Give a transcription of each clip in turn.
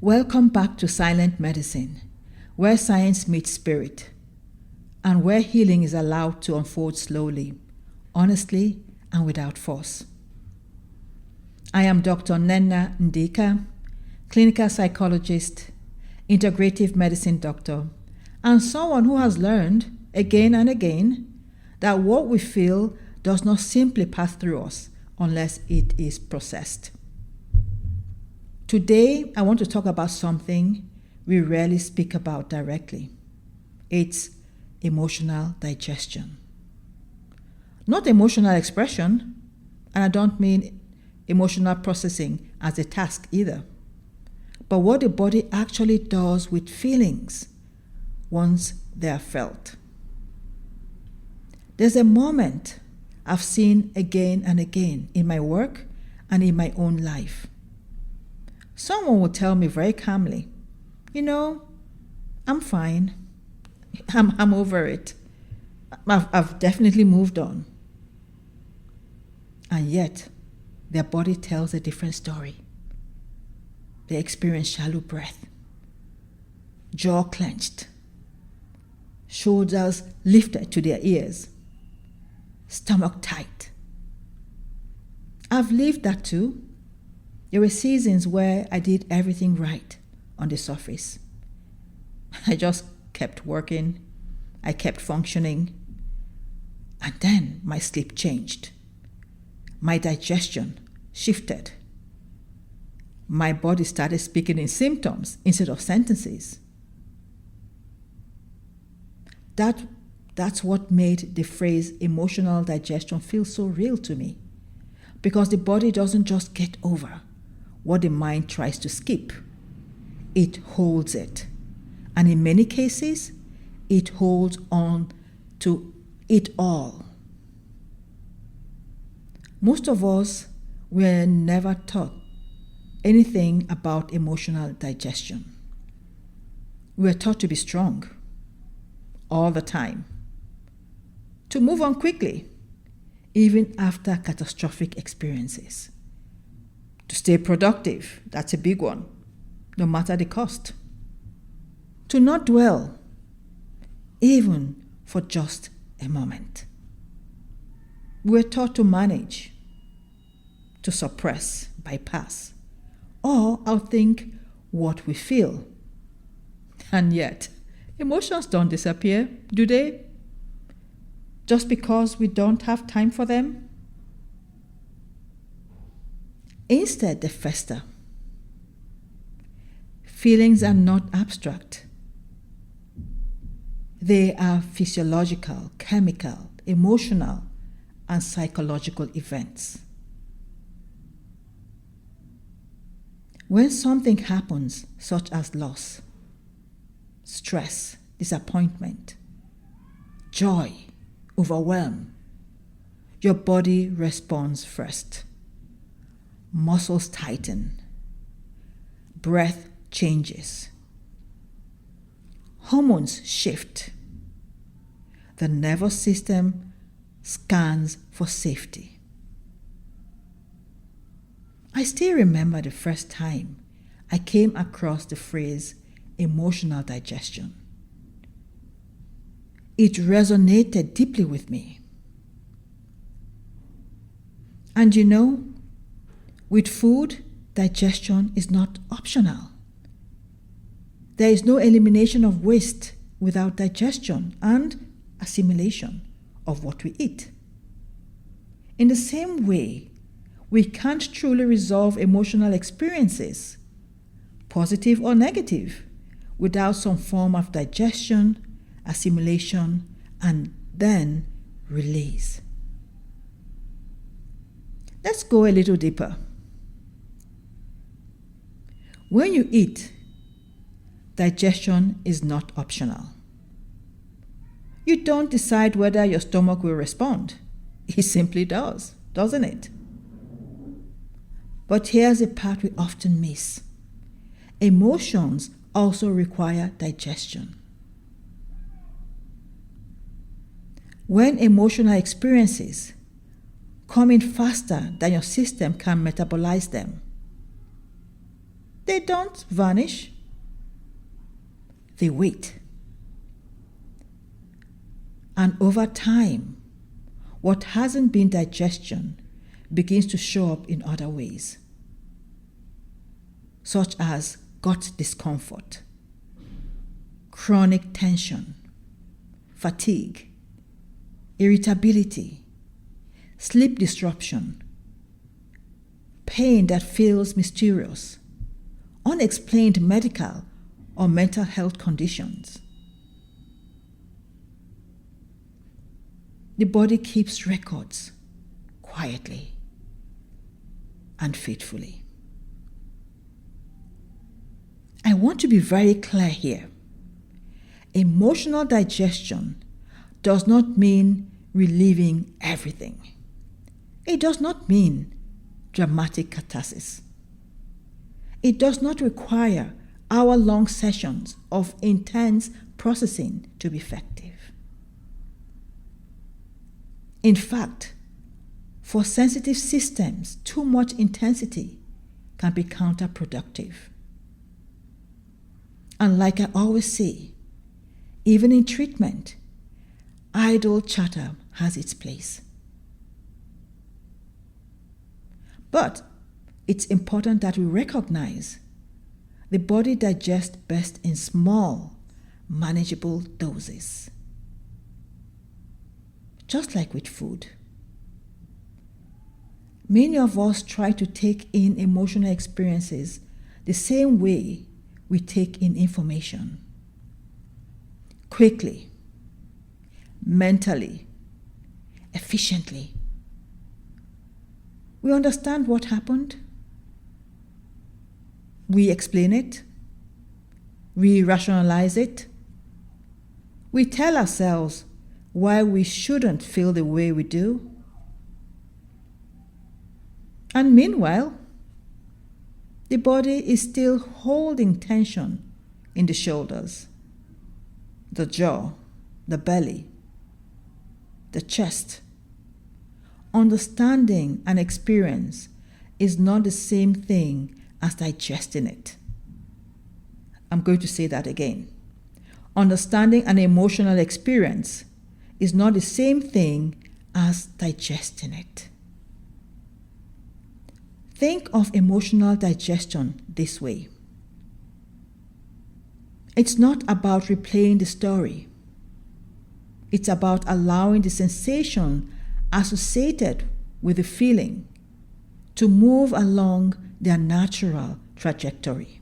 Welcome back to Silent Medicine, where science meets spirit, and where healing is allowed to unfold slowly, honestly, and without force. I am Dr. Nenna Ndika, clinical psychologist, integrative medicine doctor, and someone who has learned again and again that what we feel does not simply pass through us unless it is processed. Today, I want to talk about something we rarely speak about directly. It's emotional digestion. Not emotional expression, and I don't mean emotional processing as a task either, but what the body actually does with feelings once they are felt. There's a moment I've seen again and again in my work and in my own life. Someone will tell me very calmly, I'm fine. I'm over it. I've definitely moved on. And yet, their body tells a different story. They experience shallow breath, jaw clenched, shoulders lifted to their ears, stomach tight. I've lived that too. There were seasons where I did everything right on the surface. I just kept working, I kept functioning, and then my sleep changed. My digestion shifted. My body started speaking in symptoms instead of sentences. That's what made the phrase emotional digestion feel so real to me, because the body doesn't just get over what the mind tries to skip. It holds it. And in many cases, it holds on to it all. Most of us were never taught anything about emotional digestion. We are taught to be strong all the time, to move on quickly, even after catastrophic experiences, to stay productive, that's a big one, no matter the cost, to not dwell, even for just a moment. We're taught to manage, to suppress, bypass, or outthink what we feel. And yet, emotions don't disappear, do they? Just because we don't have time for them? Instead, they fester. Feelings are not abstract. They are physiological, chemical, emotional, and psychological events. When something happens, such as loss, stress, disappointment, joy, overwhelm, your body responds first. Muscles tighten, breath changes, hormones shift, the nervous system scans for safety. I still remember the first time I came across the phrase emotional digestion. It resonated deeply with me. And with food, digestion is not optional. There is no elimination of waste without digestion and assimilation of what we eat. In the same way, we can't truly resolve emotional experiences, positive or negative, without some form of digestion, assimilation, and then release. Let's go a little deeper. When you eat, digestion is not optional. You don't decide whether your stomach will respond. It simply does, doesn't it? But here's a part we often miss. Emotions also require digestion. When emotional experiences come in faster than your system can metabolize them, They don't vanish. They wait. And over time, what hasn't been digestion begins to show up in other ways, such as gut discomfort, chronic tension, fatigue, irritability, sleep disruption, pain that feels mysterious, unexplained medical or mental health conditions. The body keeps records quietly and faithfully. I want to be very clear here. Emotional digestion does not mean relieving everything. It does not mean dramatic catharsis. It does not require hour-long sessions of intense processing to be effective. In fact, for sensitive systems, too much intensity can be counterproductive. And like I always say, even in treatment, idle chatter has its place. But it's important that we recognize the body digests best in small, manageable doses. Just like with food. Many of us try to take in emotional experiences the same way we take in information. Quickly, mentally, efficiently. We understand what happened. We explain it. We rationalize it. We tell ourselves why we shouldn't feel the way we do. And meanwhile, the body is still holding tension in the shoulders, the jaw, the belly, the chest. Understanding an experience is not the same thing as digesting it. I'm going to say that again. Understanding an emotional experience is not the same thing as digesting it. Think of emotional digestion this way. It's not about replaying the story. It's about allowing the sensation associated with the feeling to move along their natural trajectory.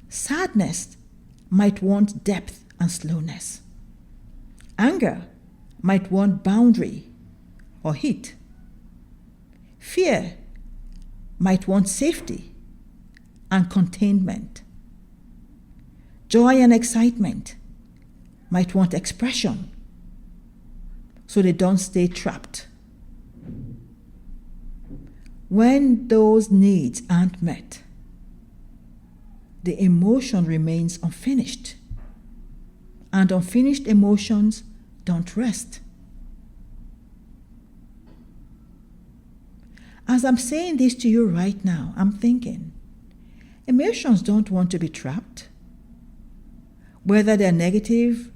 Sadness might want depth and slowness. Anger might want boundary or heat. Fear might want safety and containment. Joy and excitement might want expression so they don't stay trapped. When those needs aren't met, the emotion remains unfinished, and unfinished emotions don't rest. As I'm saying this to you right now, I'm thinking, emotions don't want to be trapped, whether they're negative,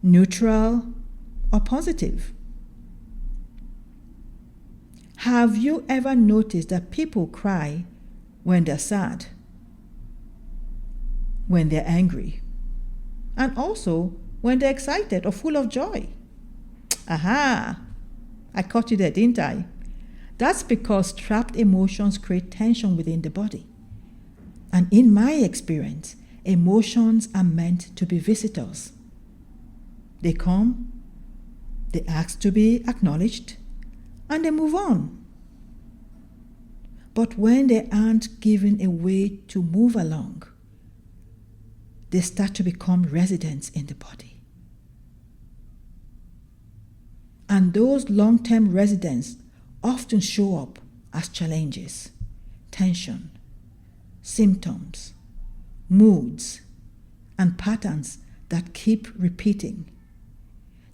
neutral, or positive. Have you ever noticed that people cry when they're sad, when they're angry, and also when they're excited or full of joy? Aha! I caught you there, didn't I? That's because trapped emotions create tension within the body. And in my experience, emotions are meant to be visitors. They come, they ask to be acknowledged, and they move on. But when they aren't given a way to move along, they start to become residents in the body. And those long-term residents often show up as challenges, tension, symptoms, moods, and patterns that keep repeating.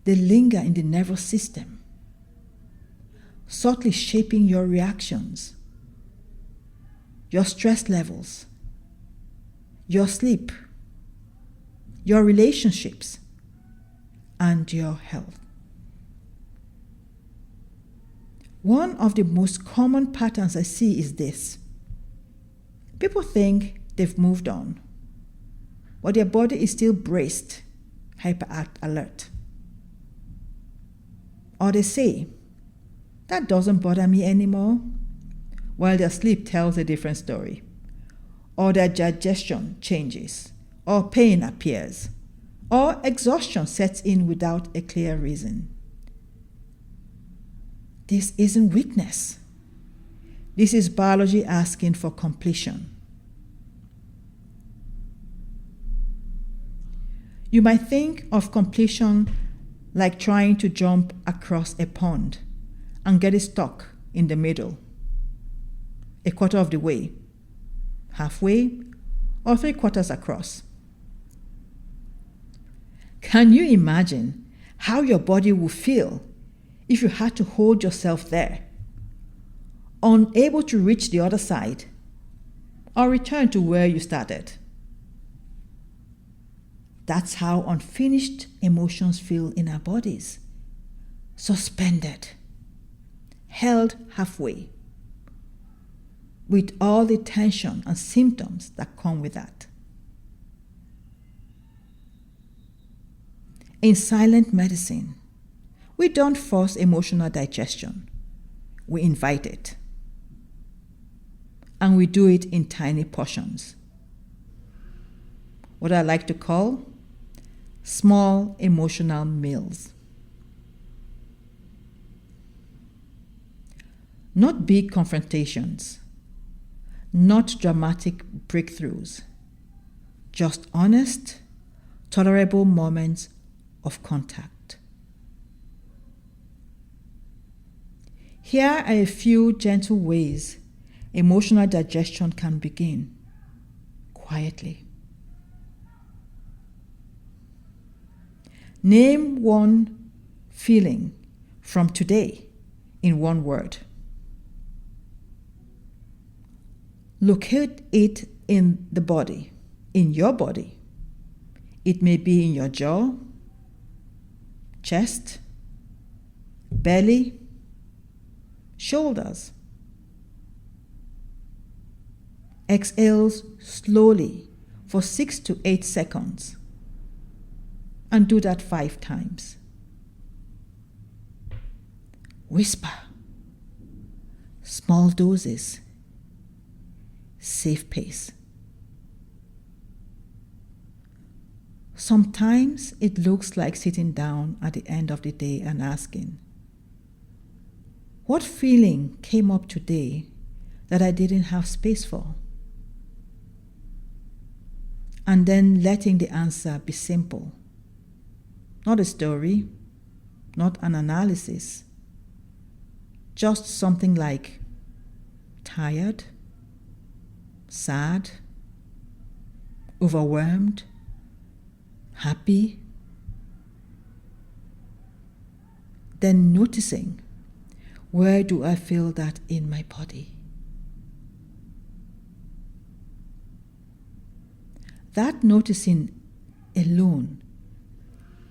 They linger in the nervous system, subtly shaping your reactions, your stress levels, your sleep, your relationships, and your health. One of the most common patterns I see is this. People think they've moved on, but their body is still braced, hyper alert. Or they say, that doesn't bother me anymore, while their sleep tells a different story. Or their digestion changes, or pain appears, or exhaustion sets in without a clear reason. This isn't weakness. This is biology asking for completion. You might think of completion like trying to jump across a pond and get stuck in the middle, a quarter of the way, halfway, or 3/4 across. Can you imagine how your body would feel if you had to hold yourself there, unable to reach the other side or return to where you started? That's how unfinished emotions feel in our bodies, suspended, held halfway, with all the tension and symptoms that come with that. In silent medicine, we don't force emotional digestion. We invite it. And we do it in tiny portions. What I like to call small emotional meals. Not big confrontations, not dramatic breakthroughs, just honest, tolerable moments of contact. Here are a few gentle ways emotional digestion can begin quietly. Name one feeling from today in one word. Locate it in the body, in your body. It may be in your jaw, chest, belly, shoulders. Exhale slowly for 6 to 8 seconds and do that 5 times. Whisper. Small doses. Safe pace. Sometimes it looks like sitting down at the end of the day and asking, what feeling came up today that I didn't have space for? And then letting the answer be simple. Not a story, not an analysis. Just something like tired, sad, overwhelmed, happy. Then noticing, where do I feel that in my body? That noticing alone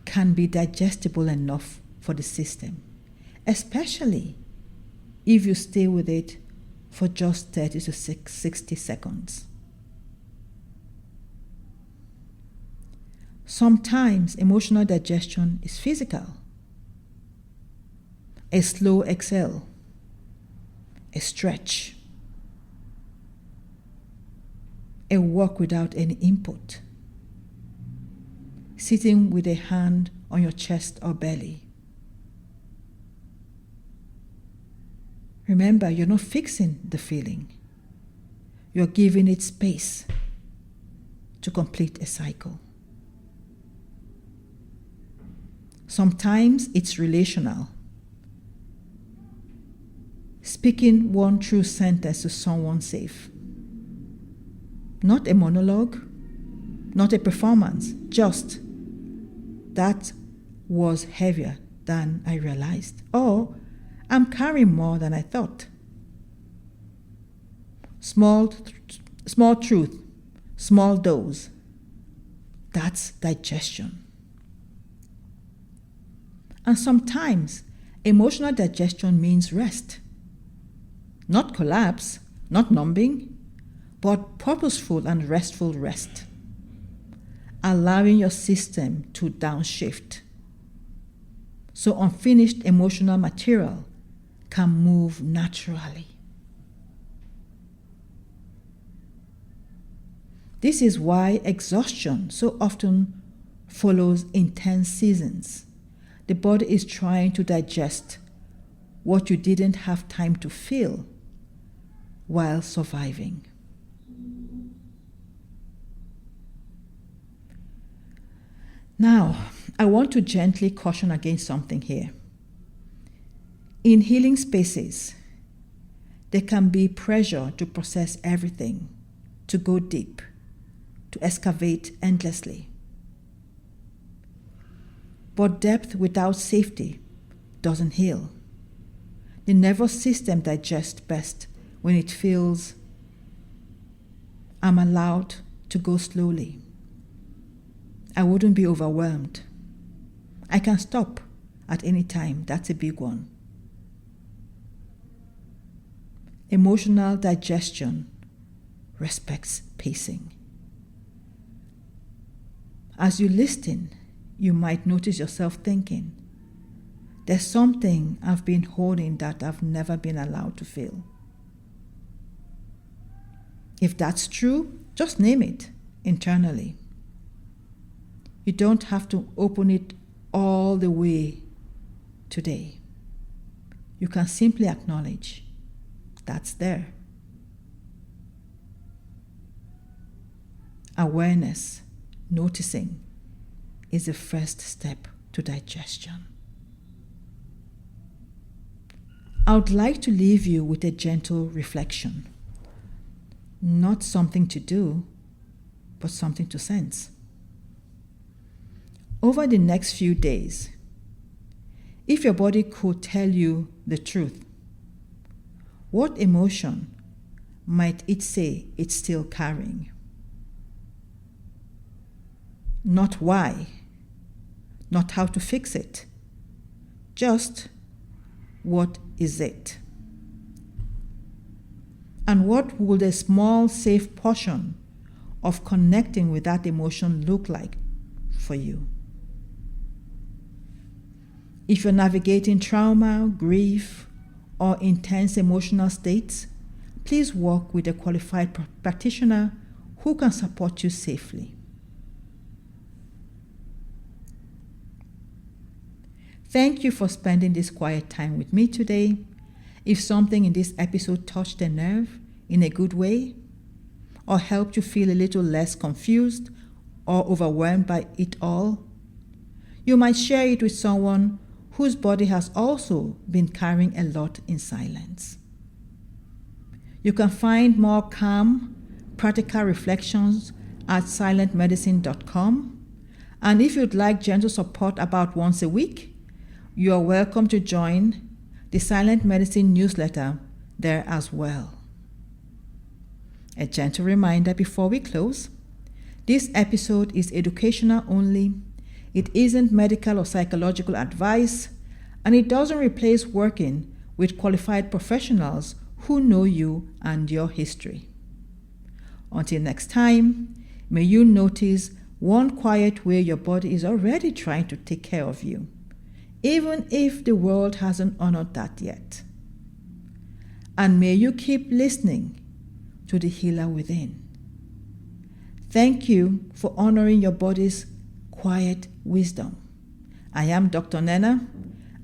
can be digestible enough for the system, especially if you stay with it for just 30 to 60 seconds. Sometimes emotional digestion is physical. A slow exhale, a stretch, a walk without any input, sitting with a hand on your chest or belly. Remember, you're not fixing the feeling. You're giving it space to complete a cycle. Sometimes it's relational. Speaking one true sentence to someone safe. Not a monologue, not a performance, just that was heavier than I realized. Or I'm carrying more than I thought. small truth, small dose. That's digestion. And sometimes emotional digestion means rest. Not collapse, not numbing, but purposeful and restful rest. Allowing your system to downshift so unfinished emotional material can move naturally. This is why exhaustion so often follows intense seasons. The body is trying to digest what you didn't have time to feel while surviving. Now, I want to gently caution against something here. In healing spaces, there can be pressure to process everything, to go deep, to excavate endlessly. But depth without safety doesn't heal. The nervous system digests best when it feels I'm allowed to go slowly. I wouldn't be overwhelmed. I can stop at any time. That's a big one. Emotional digestion respects pacing. As you listen, you might notice yourself thinking, there's something I've been holding that I've never been allowed to feel. If that's true, just name it internally. You don't have to open it all the way today. You can simply acknowledge that's there. Awareness, noticing, is the first step to digestion. I would like to leave you with a gentle reflection. Not something to do, but something to sense. Over the next few days, if your body could tell you the truth, what emotion might it say it's still carrying? Not why, not how to fix it, just what is it? And what would a small, safe portion of connecting with that emotion look like for you? If you're navigating trauma, grief, or intense emotional states, please work with a qualified practitioner who can support you safely. Thank you for spending this quiet time with me today. If something in this episode touched a nerve in a good way, or helped you feel a little less confused or overwhelmed by it all, you might share it with someone whose body has also been carrying a lot in silence. You can find more calm, practical reflections at silentmedicine.com. And if you'd like gentle support about once a week, you are welcome to join the Silent Medicine newsletter there as well. A gentle reminder before we close, this episode is educational only. It isn't medical or psychological advice, and it doesn't replace working with qualified professionals who know you and your history. Until next time, may you notice one quiet way your body is already trying to take care of you, even if the world hasn't honored that yet. And may you keep listening to the healer within. Thank you for honoring your body's quiet wisdom. I am Dr. Nena,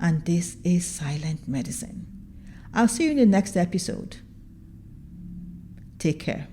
and this is Silent Medicine. I'll see you in the next episode. Take care.